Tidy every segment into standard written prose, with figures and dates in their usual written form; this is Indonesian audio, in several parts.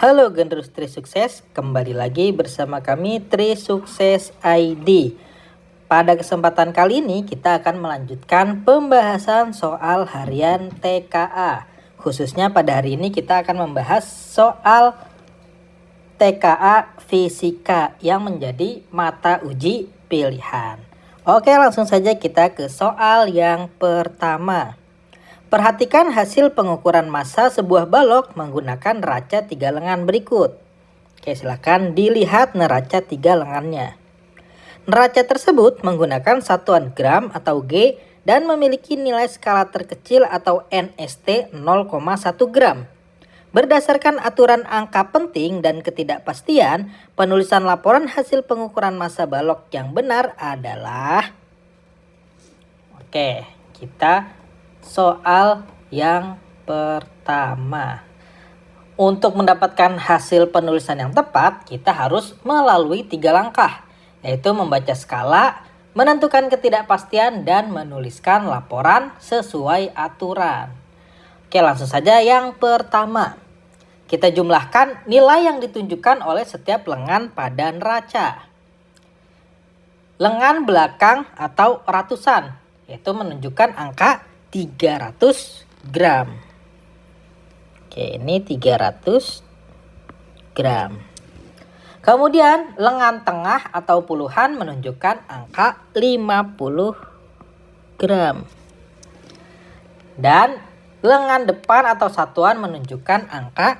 Halo Generus Tri Sukses, kembali lagi bersama kami Tri Sukses ID. Pada kesempatan kali ini kita akan melanjutkan pembahasan soal harian TKA. Khususnya pada hari ini kita akan membahas soal TKA Fisika yang menjadi mata uji pilihan. Oke, langsung saja kita ke soal yang pertama. Perhatikan hasil pengukuran massa sebuah balok menggunakan neraca 3 lengan berikut. Oke, silakan dilihat neraca 3 lengannya. Neraca tersebut menggunakan satuan gram atau G dan memiliki nilai skala terkecil atau NST 0,1 gram. Berdasarkan aturan angka penting dan ketidakpastian, penulisan laporan hasil pengukuran massa balok yang benar adalah... Oke, kita soal yang pertama. Untuk mendapatkan hasil penulisan yang tepat, kita harus melalui 3 langkah, yaitu membaca skala, menentukan ketidakpastian, dan menuliskan laporan sesuai aturan. Oke, langsung saja yang pertama. Kita jumlahkan nilai yang ditunjukkan oleh setiap lengan pada neraca. Lengan belakang atau ratusan, yaitu menunjukkan angka 300 gram. Oke, ini 300 gram. Kemudian lengan tengah atau puluhan menunjukkan angka 50 gram. Dan lengan depan atau satuan menunjukkan angka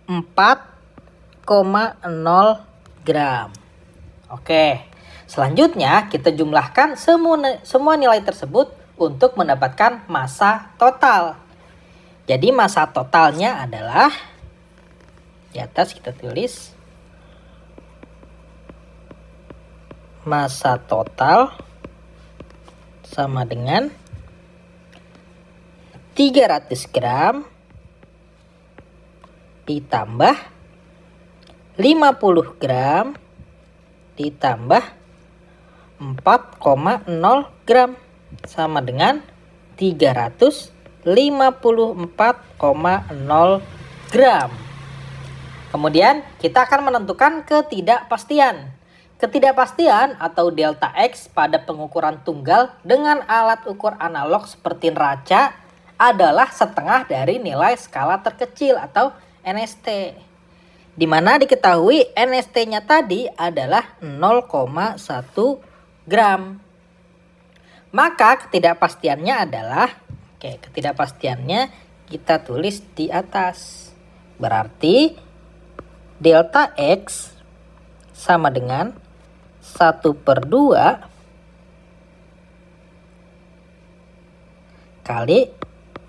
4,0 gram. Oke, selanjutnya kita jumlahkan semua nilai tersebut untuk mendapatkan massa total. Jadi massa totalnya adalah, di atas kita tulis, massa total sama dengan 300 gram ditambah 50 gram ditambah 4,0 gram sama dengan 354,0 gram. Kemudian kita akan menentukan ketidakpastian. Ketidakpastian atau delta X pada pengukuran tunggal dengan alat ukur analog seperti neraca adalah setengah dari nilai skala terkecil atau NST. Di mana diketahui NST-nya tadi adalah 0,1 gram. Maka ketidakpastiannya adalah, ketidakpastiannya kita tulis di atas. Berarti delta X sama dengan 1/2 kali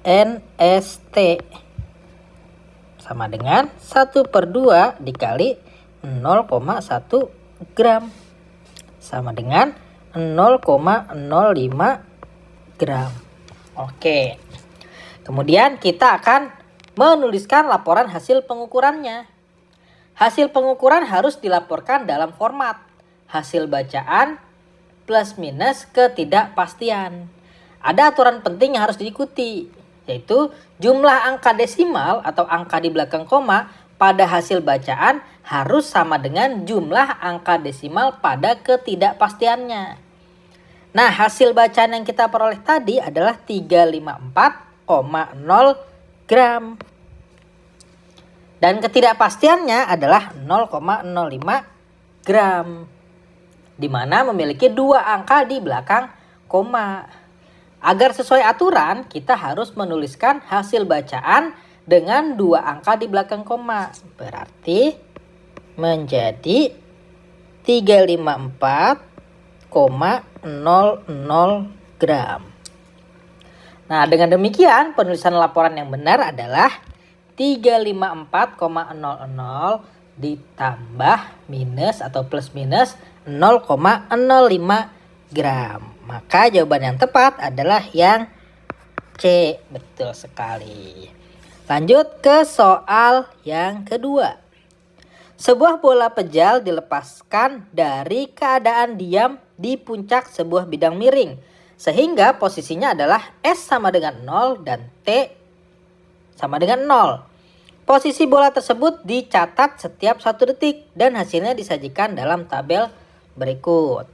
NST sama dengan 1/2 dikali 0,1 gram sama dengan 0,05 gram. Oke. Kemudian kita akan menuliskan laporan hasil pengukurannya. Hasil pengukuran harus dilaporkan dalam format hasil bacaan plus minus ketidakpastian. Ada aturan penting yang harus diikuti, yaitu jumlah angka desimal atau angka di belakang koma pada hasil bacaan harus sama dengan jumlah angka desimal pada ketidakpastiannya. Nah, hasil bacaan yang kita peroleh tadi adalah 354,0 gram. Dan ketidakpastiannya adalah 0,05 gram. Di mana memiliki 2 angka di belakang koma. Agar sesuai aturan, kita harus menuliskan hasil bacaan dengan 2 angka di belakang koma. Berarti menjadi 354,00 gram. Nah, dengan demikian penulisan laporan yang benar adalah 354,00 ditambah minus atau plus minus 0,05 gram. Maka jawaban yang tepat adalah yang C. Betul sekali. Lanjut ke soal yang kedua. Sebuah bola pejal dilepaskan dari keadaan diam di puncak sebuah bidang miring. Sehingga posisinya adalah S sama dengan 0 dan T sama dengan 0. Posisi bola tersebut dicatat setiap 1 detik dan hasilnya disajikan dalam tabel berikut.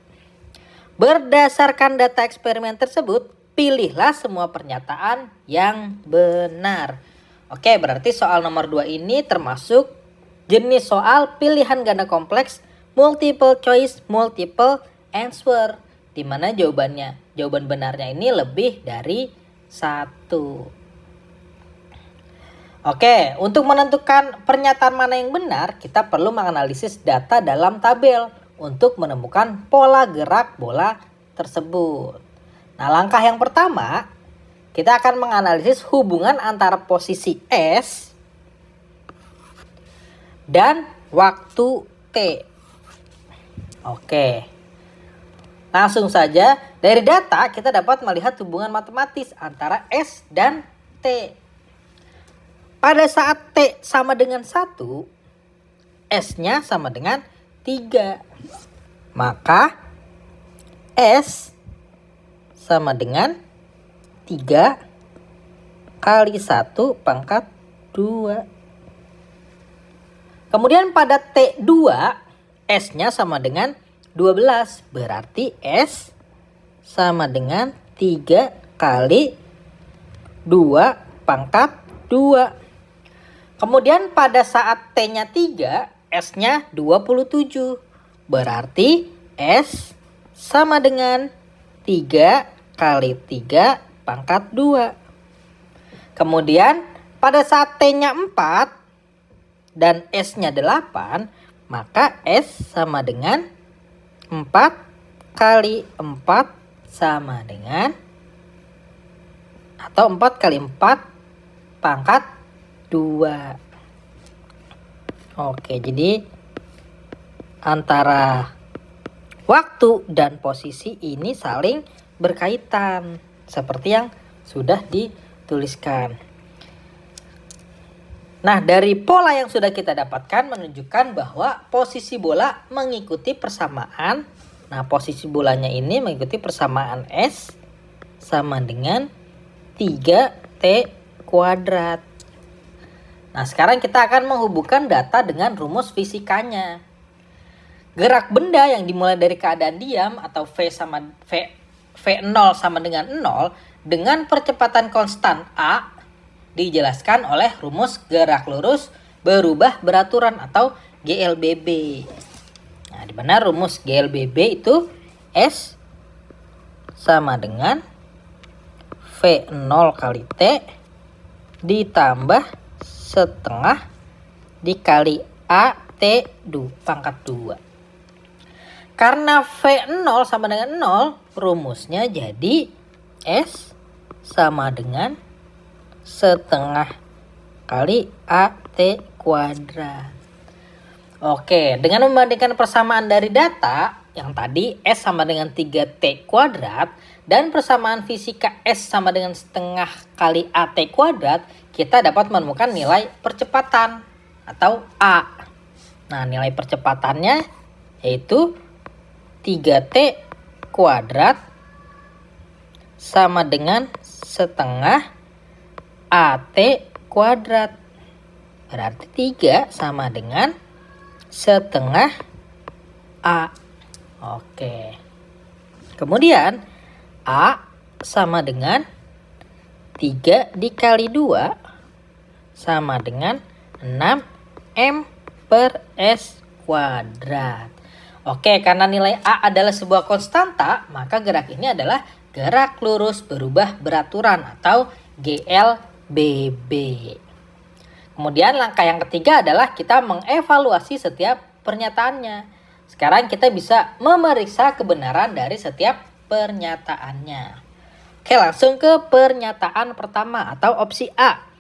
Berdasarkan data eksperimen tersebut, pilihlah semua pernyataan yang benar. Oke, berarti soal nomor 2 ini termasuk jenis soal pilihan ganda kompleks multiple choice multiple answer, di mana jawaban benarnya ini lebih dari 1. Oke, untuk menentukan pernyataan mana yang benar, kita perlu menganalisis data dalam tabel untuk menemukan pola gerak bola tersebut. Nah, langkah yang pertama, kita akan menganalisis hubungan antara posisi S dan waktu T. Oke, langsung saja dari data kita dapat melihat hubungan matematis antara S dan T. Pada saat T sama dengan 1, S-nya sama dengan 3. Maka S sama dengan 3 kali 1 pangkat 2. Kemudian pada T2, S-nya sama dengan 12. Berarti S sama dengan 3 kali 2 pangkat 2. Kemudian pada saat T-nya 3, S-nya 27. Berarti S sama dengan 3 kali 3 pangkat 2. Kemudian pada saat T-nya 4 dan S-nya 8, maka S sama dengan 4 kali 4 sama dengan, atau 4 kali 4 pangkat 2. Oke, jadi antara waktu dan posisi ini saling berkaitan seperti yang sudah dituliskan. Nah, dari pola yang sudah kita dapatkan menunjukkan bahwa posisi bola mengikuti persamaan. Nah, posisi bolanya ini mengikuti persamaan S sama dengan 3T kuadrat. Nah, sekarang kita akan menghubungkan data dengan rumus fisikanya. Gerak benda yang dimulai dari keadaan diam atau V0 sama dengan 0 dengan percepatan konstan A dijelaskan oleh rumus gerak lurus berubah beraturan atau GLBB. Nah, di mana rumus GLBB itu S sama dengan V0 kali T ditambah setengah dikali AT pangkat 2. Karena V0 sama dengan 0, rumusnya jadi S sama dengan setengah kali AT kuadrat. Oke, dengan membandingkan persamaan dari data yang tadi S sama dengan 3T kuadrat dan persamaan fisika S sama dengan setengah kali AT kuadrat, kita dapat menemukan nilai percepatan atau A. Nah, nilai percepatannya yaitu 3T kuadrat sama dengan setengah AT kuadrat. Berarti 3 sama dengan setengah A. Oke. Kemudian A sama dengan 3 dikali 2 sama dengan 6M per S kuadrat. Oke, karena nilai A adalah sebuah konstanta, maka gerak ini adalah gerak lurus berubah beraturan atau GLBB. Kemudian langkah yang ketiga adalah kita mengevaluasi setiap pernyataannya. Sekarang kita bisa memeriksa kebenaran dari setiap pernyataannya. Oke, langsung ke pernyataan pertama atau opsi A.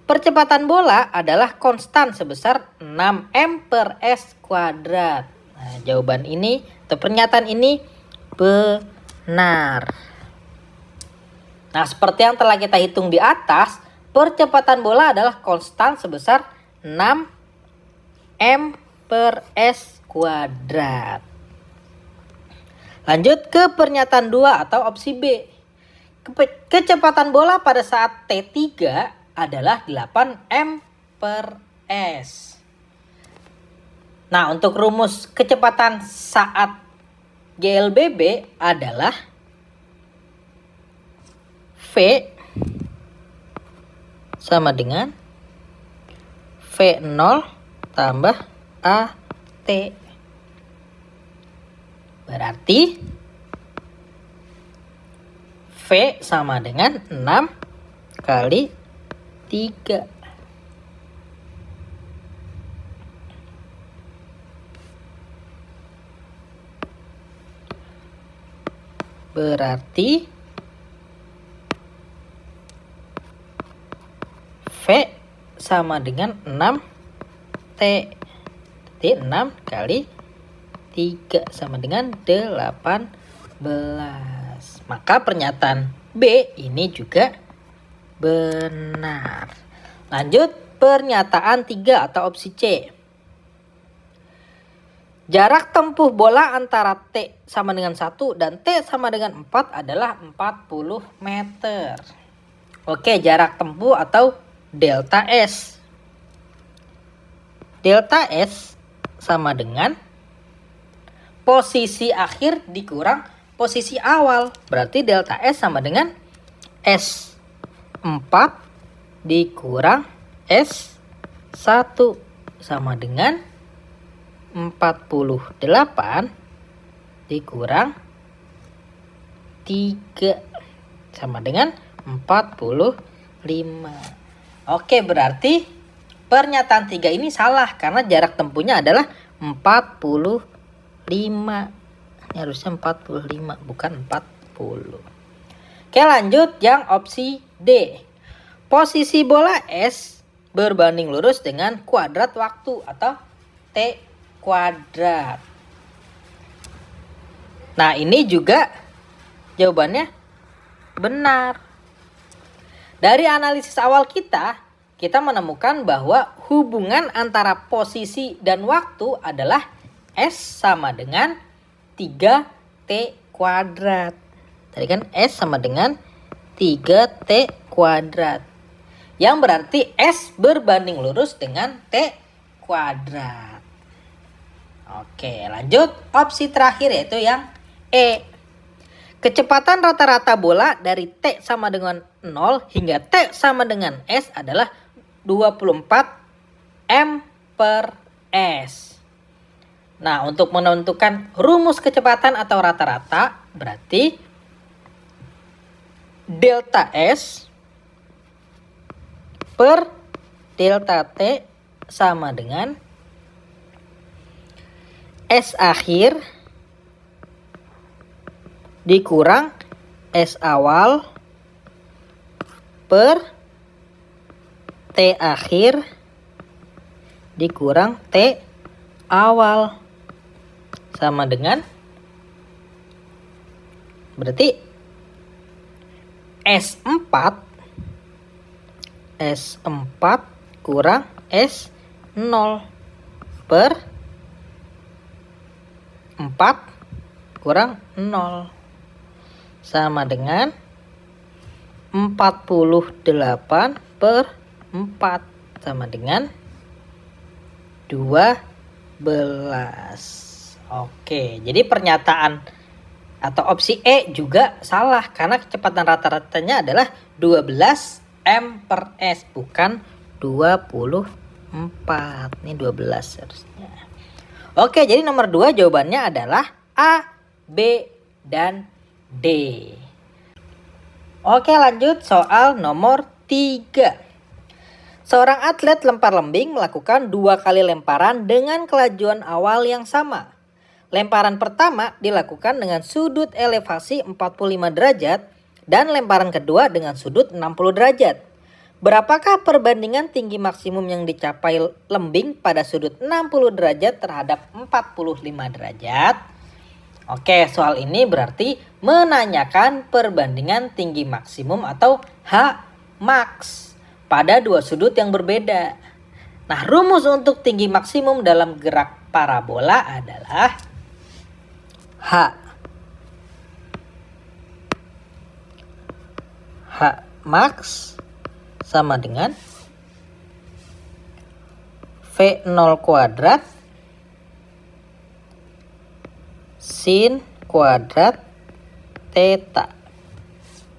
Percepatan bola adalah konstan sebesar 6M per S kuadrat. Nah, jawaban ini atau pernyataan ini benar. Nah, seperti yang telah kita hitung di atas, percepatan bola adalah konstan sebesar 6M per S kuadrat. Lanjut ke pernyataan 2 atau opsi B. Kecepatan bola pada saat T3 adalah 8M per S. Nah, untuk rumus kecepatan saat GLBB adalah V sama dengan V0 tambah AT. Berarti V sama dengan 6 kali 3. Berarti V sama dengan 6T. Jadi 6 kali 3 sama dengan 18. Maka pernyataan B ini juga benar. Lanjut pernyataan 3 atau opsi C. Jarak tempuh bola antara T sama dengan 1 dan T sama dengan 4 adalah 40 meter. Oke, jarak tempuh atau delta S. Delta S sama dengan posisi akhir dikurang posisi awal. Berarti delta S sama dengan S4 dikurang S1 sama dengan 48 dikurang 3 sama dengan 45. Oke, berarti pernyataan 3 ini salah karena jarak tempuhnya adalah 45. Ini harusnya 45 bukan 40. Oke, lanjut yang opsi D. Posisi bola S berbanding lurus dengan kuadrat waktu atau T kuadrat. Nah, ini juga jawabannya benar. Dari analisis awal kita menemukan bahwa hubungan antara posisi dan waktu adalah S sama dengan 3T kuadrat. Tadi kan S sama dengan 3T kuadrat. Yang berarti S berbanding lurus dengan T kuadrat. Oke, lanjut opsi terakhir yaitu yang E. Kecepatan rata-rata bola dari T sama dengan 0 hingga T sama dengan S adalah 24 M per S. Nah, untuk menentukan rumus kecepatan atau rata-rata, berarti delta S per delta T sama dengan S akhir dikurang S awal per T akhir dikurang T awal sama dengan berarti S4 kurang S0 per 4 kurang 0 sama dengan 48 per 4 sama dengan 12. Oke, jadi pernyataan atau opsi E juga salah karena kecepatan rata-ratanya adalah 12 M per S bukan 24. Ini 12 harusnya. Oke, jadi nomor 2 jawabannya adalah A, B, dan D. Oke, lanjut soal nomor 3. Seorang atlet lempar lembing melakukan 2 kali lemparan dengan kelajuan awal yang sama. Lemparan pertama dilakukan dengan sudut elevasi 45 derajat dan lemparan kedua dengan sudut 60 derajat. Berapakah perbandingan tinggi maksimum yang dicapai lembing pada sudut 60 derajat terhadap 45 derajat? Oke, soal ini berarti menanyakan perbandingan tinggi maksimum atau H max pada 2 sudut yang berbeda. Nah, rumus untuk tinggi maksimum dalam gerak parabola adalah H max sama dengan V0 kuadrat sin kuadrat theta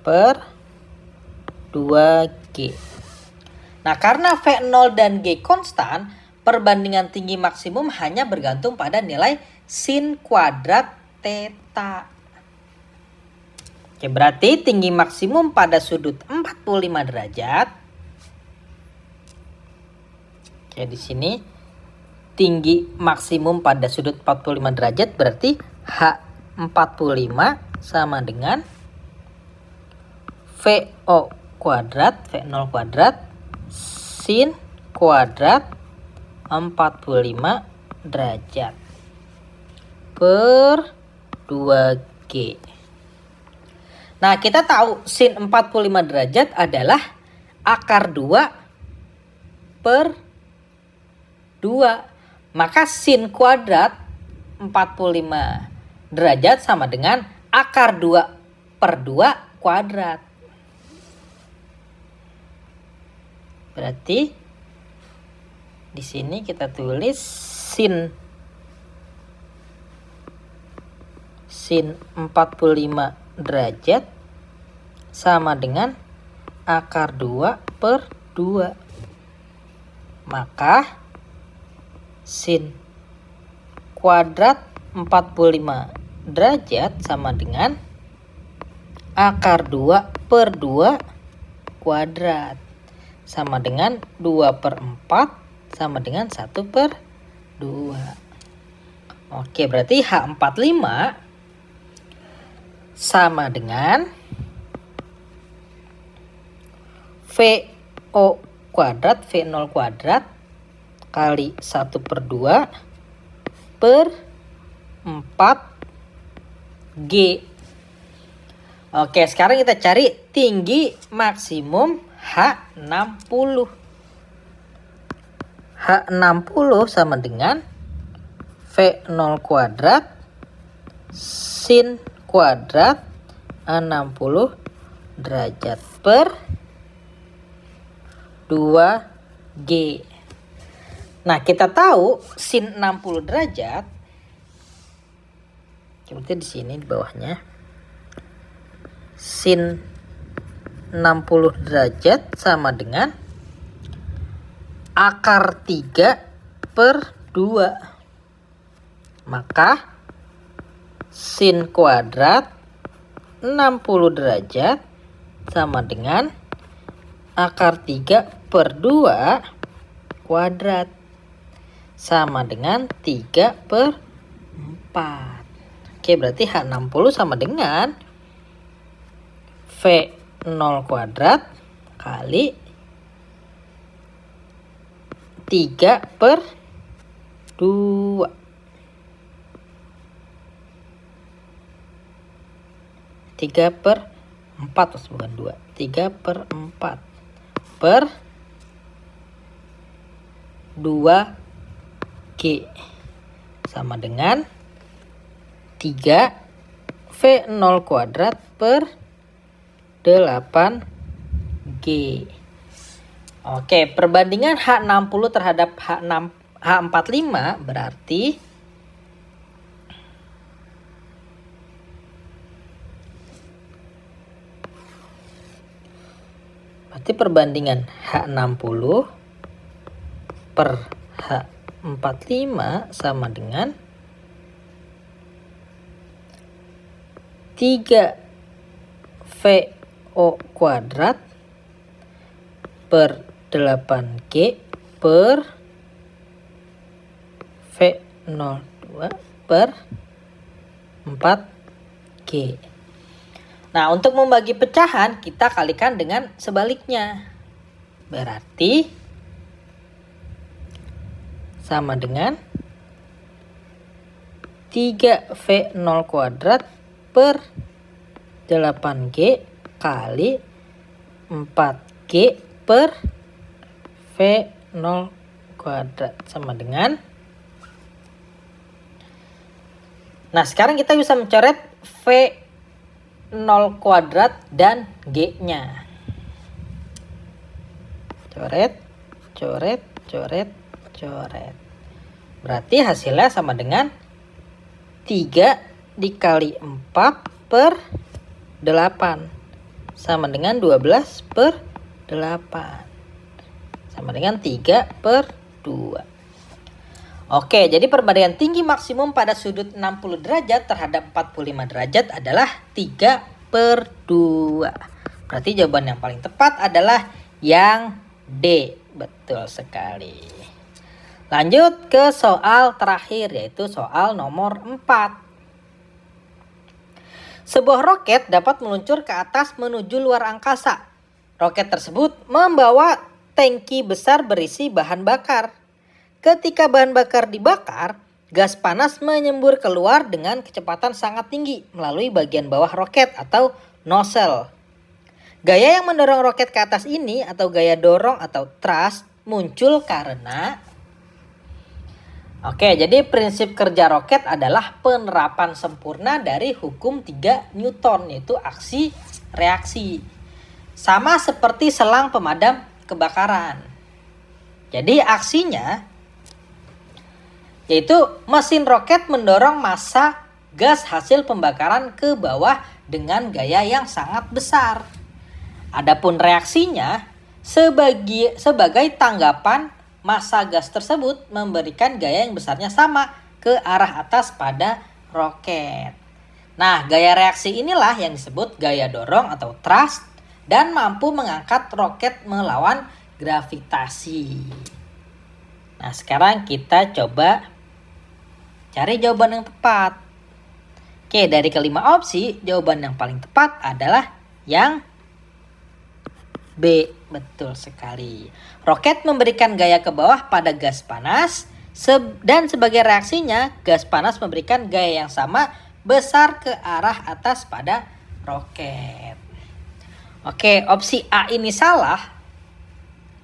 per 2G. Nah, karena V0 dan G konstan, perbandingan tinggi maksimum hanya bergantung pada nilai sin kuadrat theta. Oke, berarti tinggi maksimum pada sudut 45 derajat. Oke, di sini tinggi maksimum pada sudut 45 derajat berarti H45 sama dengan VO kuadrat, V0 kuadrat sin kuadrat 45 derajat per 2G. Nah, kita tahu sin 45 derajat adalah akar 2 per 2. Maka sin kuadrat 45 derajat sama dengan akar 2 per 2 kuadrat. Berarti di sini kita tulis sin 45 derajat sama dengan akar 2 per 2. Maka sin kuadrat 45 derajat sama dengan akar 2 per 2 kuadrat. Sama dengan 2 per 4 sama dengan 1 per 2. Oke, berarti H45 sama dengan VO kuadrat, V0 kuadrat kali 1 per 2 per 4G. Oke, sekarang kita cari tinggi maksimum H60. H60 sama dengan V0 kuadrat sin kuadrat 60 derajat per 2G. Nah, kita tahu sin 60 derajat. Seperti di sini di bawahnya. Sin 60 derajat sama dengan akar 3 per 2. Maka sin kuadrat 60 derajat sama dengan akar 3 per 2 kuadrat sama dengan 3 per 4. Oke, berarti H60 sama dengan V0 kuadrat kali 3 per 2. 3 per 4, bukan 2. 3 per 4 per 2G sama dengan 3 V0 kuadrat per 8G. Oke, perbandingan H60 terhadap H45 berarti perbandingan H60 per H45 sama dengan 3 VO kuadrat per 8G per V02 per 4G. Nah, untuk membagi pecahan kita kalikan dengan sebaliknya. Berarti sama dengan 3V0 kuadrat per 8G kali 4G per V0 kuadrat sama dengan. Nah, sekarang kita bisa mencoret V0 kuadrat dan G-nya. Coret, coret, coret, coret. Berarti hasilnya sama dengan 3 dikali 4 per 8. Sama dengan 12 per 8. Sama dengan 3 per 2. Oke, jadi perbandingan tinggi maksimum pada sudut 60 derajat terhadap 45 derajat adalah 3 per 2. Berarti jawaban yang paling tepat adalah yang D. Betul sekali. Lanjut ke soal terakhir, yaitu soal nomor 4. Sebuah roket dapat meluncur ke atas menuju luar angkasa. Roket tersebut membawa tangki besar berisi bahan bakar. Ketika bahan bakar dibakar, gas panas menyembur keluar dengan kecepatan sangat tinggi melalui bagian bawah roket atau nozzle. Gaya yang mendorong roket ke atas ini atau gaya dorong atau thrust muncul karena jadi prinsip kerja roket adalah penerapan sempurna dari hukum 3 Newton, yaitu aksi reaksi. Sama seperti selang pemadam kebakaran. Jadi aksinya yaitu mesin roket mendorong massa gas hasil pembakaran ke bawah dengan gaya yang sangat besar. Adapun reaksinya sebagai tanggapan massa gas tersebut memberikan gaya yang besarnya sama ke arah atas pada roket. Nah, gaya reaksi inilah yang disebut gaya dorong atau thrust dan mampu mengangkat roket melawan gravitasi. Nah, sekarang kita coba cari jawaban yang tepat. Oke, dari kelima opsi, jawaban yang paling tepat adalah yang B. Betul sekali. Roket memberikan gaya ke bawah pada gas panas dan sebagai reaksinya gas panas memberikan gaya yang sama besar ke arah atas pada roket. Oke, opsi A ini salah.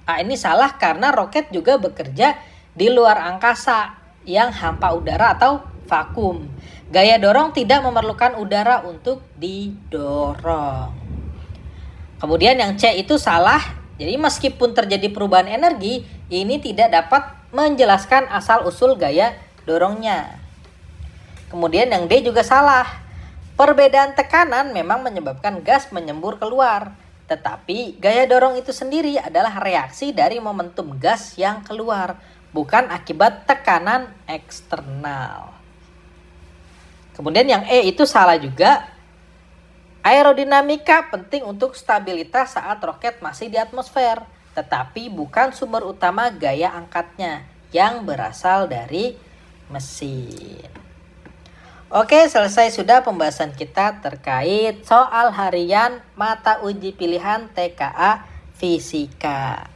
A ini salah karena roket juga bekerja di luar angkasa yang hampa udara atau vakum. Gaya dorong tidak memerlukan udara untuk didorong. Kemudian yang C itu salah. Jadi meskipun terjadi perubahan energi, ini tidak dapat menjelaskan asal-usul gaya dorongnya. Kemudian yang D juga salah. Perbedaan tekanan memang menyebabkan gas menyembur keluar. Tetapi gaya dorong itu sendiri adalah reaksi dari momentum gas yang keluar, bukan akibat tekanan eksternal. Kemudian yang E itu salah juga. Aerodinamika penting untuk stabilitas saat roket masih di atmosfer, tetapi bukan sumber utama gaya angkatnya yang berasal dari mesin. Oke, selesai sudah pembahasan kita terkait soal harian mata uji pilihan TKA Fisika.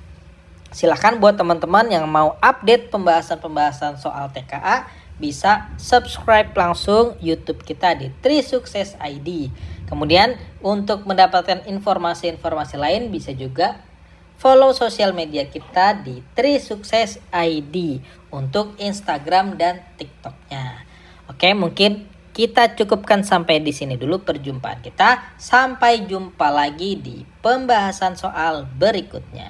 Silahkan buat teman-teman yang mau update pembahasan-pembahasan soal TKA, bisa subscribe langsung YouTube kita di Trisukses ID. Kemudian untuk mendapatkan informasi-informasi lain bisa juga follow sosial media kita di Trisukses ID untuk Instagram dan TikToknya. Oke, mungkin kita cukupkan sampai di sini dulu perjumpaan kita. Sampai jumpa lagi di pembahasan soal berikutnya.